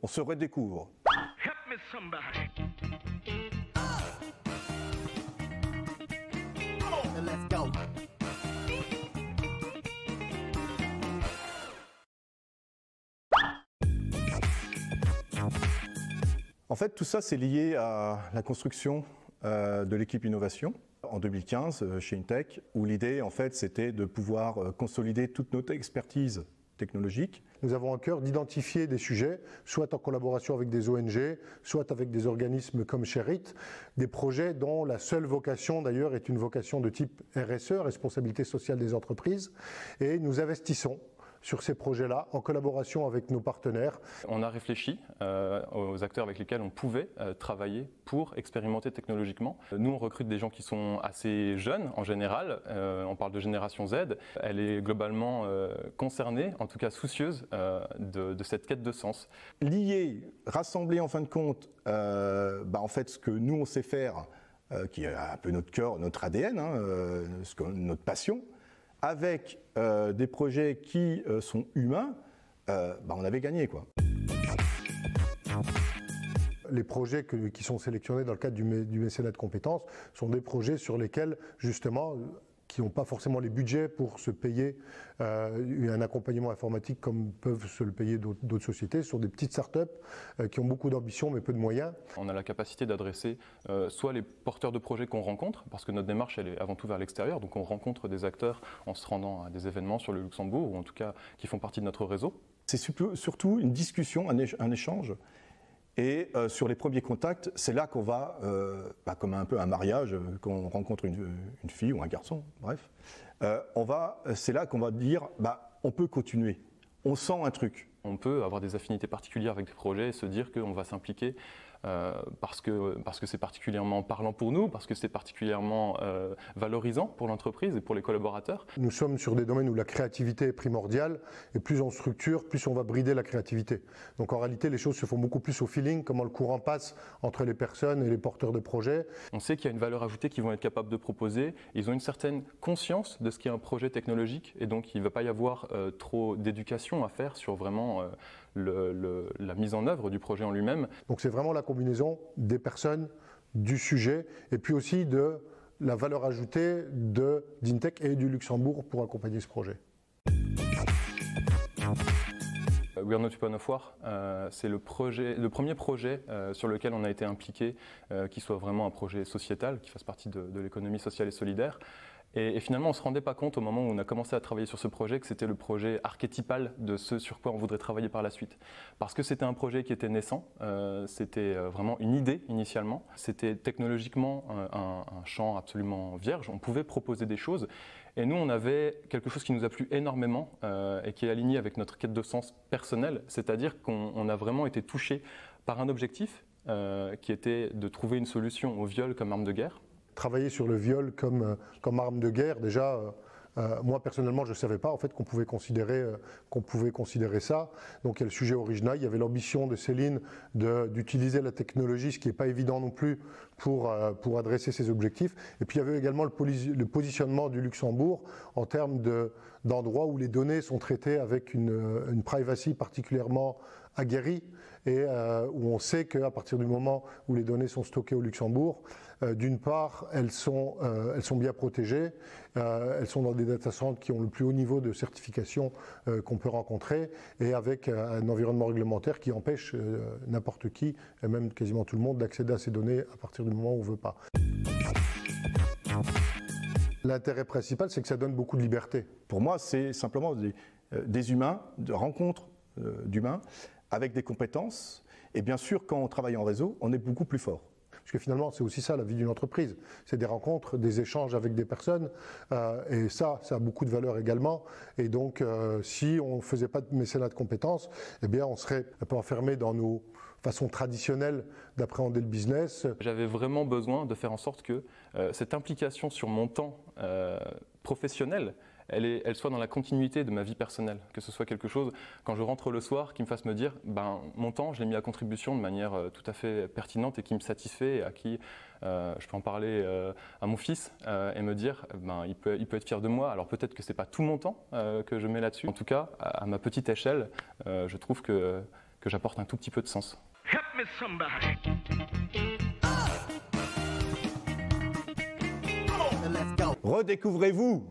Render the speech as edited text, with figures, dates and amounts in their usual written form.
On se redécouvre. Help me somebody. Let's go. En fait, tout ça, c'est lié à la construction de l'équipe innovation en 2015 chez Intech, où l'idée, en fait, c'était de pouvoir consolider toute notre expertise technologique. Nous avons à cœur d'identifier des sujets, soit en collaboration avec des ONG, soit avec des organismes comme Sherit, des projets dont la seule vocation d'ailleurs est une vocation de type RSE, responsabilité sociale des entreprises, et nous investissons sur ces projets-là, en collaboration avec nos partenaires. On a réfléchi aux acteurs avec lesquels on pouvait travailler pour expérimenter technologiquement. Nous, on recrute des gens qui sont assez jeunes en général. On parle de génération Z. Elle est globalement concernée, en tout cas soucieuse de cette quête de sens. Lier, rassembler en fin de compte, en fait, ce que nous on sait faire, qui est un peu notre cœur, notre ADN, notre passion, avec des projets qui sont humains, on avait gagné, quoi. Les projets qui sont sélectionnés dans le cadre du mécénat de compétences sont des projets sur lesquels, justement, qui n'ont pas forcément les budgets pour se payer un accompagnement informatique comme peuvent se le payer d'autres sociétés, sur des petites startups qui ont beaucoup d'ambition mais peu de moyens. On a la capacité d'adresser soit les porteurs de projets qu'on rencontre, parce que notre démarche elle est avant tout vers l'extérieur, donc on rencontre des acteurs en se rendant à des événements sur le Luxembourg, ou en tout cas qui font partie de notre réseau. C'est surtout une discussion, un échange. Et sur les premiers contacts, c'est là qu'on va, comme un peu un mariage, qu'on rencontre une fille ou un garçon, bref, c'est là qu'on va dire, on peut continuer, on sent un truc. On peut avoir des affinités particulières avec des projets et se dire qu'on va s'impliquer parce que c'est particulièrement parlant pour nous, parce que c'est particulièrement valorisant pour l'entreprise et pour les collaborateurs. Nous sommes sur des domaines où la créativité est primordiale et plus on structure, plus on va brider la créativité. Donc en réalité, les choses se font beaucoup plus au feeling, comment le courant passe entre les personnes et les porteurs de projets. On sait qu'il y a une valeur ajoutée qu'ils vont être capables de proposer. Ils ont une certaine conscience de ce qu'est un projet technologique et donc il ne va pas y avoir trop d'éducation à faire sur vraiment la mise en œuvre du projet en lui-même. Donc c'est vraiment la combinaison des personnes, du sujet et puis aussi de la valeur ajoutée d'Intech et du Luxembourg pour accompagner ce projet. We are not open of war, c'est le premier projet sur lequel on a été impliqué, qui soit vraiment un projet sociétal, qui fasse partie de l'économie sociale et solidaire. Et finalement, on ne se rendait pas compte au moment où on a commencé à travailler sur ce projet que c'était le projet archétypal de ce sur quoi on voudrait travailler par la suite. Parce que c'était un projet qui était naissant, c'était vraiment une idée initialement, c'était technologiquement un champ absolument vierge, on pouvait proposer des choses. Et nous, on avait quelque chose qui nous a plu énormément et qui est aligné avec notre quête de sens personnelle, c'est-à-dire qu'on a vraiment été touché par un objectif qui était de trouver une solution au viol comme arme de guerre. Travailler sur le viol comme arme de guerre, déjà, moi personnellement je ne savais pas en fait qu'on pouvait considérer ça. Donc il y a le sujet original, il y avait l'ambition de Céline d'utiliser la technologie, ce qui n'est pas évident non plus pour adresser ces objectifs. Et puis il y avait également le positionnement du Luxembourg en termes d'endroits où les données sont traitées avec une privacy particulièrement aguerrie et où on sait qu'à partir du moment où les données sont stockées au Luxembourg, d'une part elles sont bien protégées, elles sont dans des data centers qui ont le plus haut niveau de certification qu'on peut rencontrer et avec un environnement réglementaire qui empêche n'importe qui et même quasiment tout le monde d'accéder à ces données à partir du moment où on ne veut pas. L'intérêt principal, c'est que ça donne beaucoup de liberté. Pour moi, c'est simplement des humains, de rencontres d'humains avec des compétences. Et bien sûr, quand on travaille en réseau, on est beaucoup plus fort. Parce que finalement, c'est aussi ça la vie d'une entreprise. C'est des rencontres, des échanges avec des personnes. Et ça a beaucoup de valeur également. Et donc, si on ne faisait pas de mécénat de compétences, eh bien, on serait un peu enfermé dans nos façons traditionnelles d'appréhender le business. J'avais vraiment besoin de faire en sorte que cette implication sur mon temps professionnel, elle soit dans la continuité de ma vie personnelle, que ce soit quelque chose, quand je rentre le soir, qui me fasse me dire, mon temps, je l'ai mis à contribution de manière tout à fait pertinente et qui me satisfait, et à qui je peux en parler à mon fils et me dire, il peut être fier de moi. Alors peut-être que c'est pas tout mon temps que je mets là-dessus. En tout cas, à ma petite échelle, je trouve que j'apporte un tout petit peu de sens. Help me somebody. Redécouvrez-vous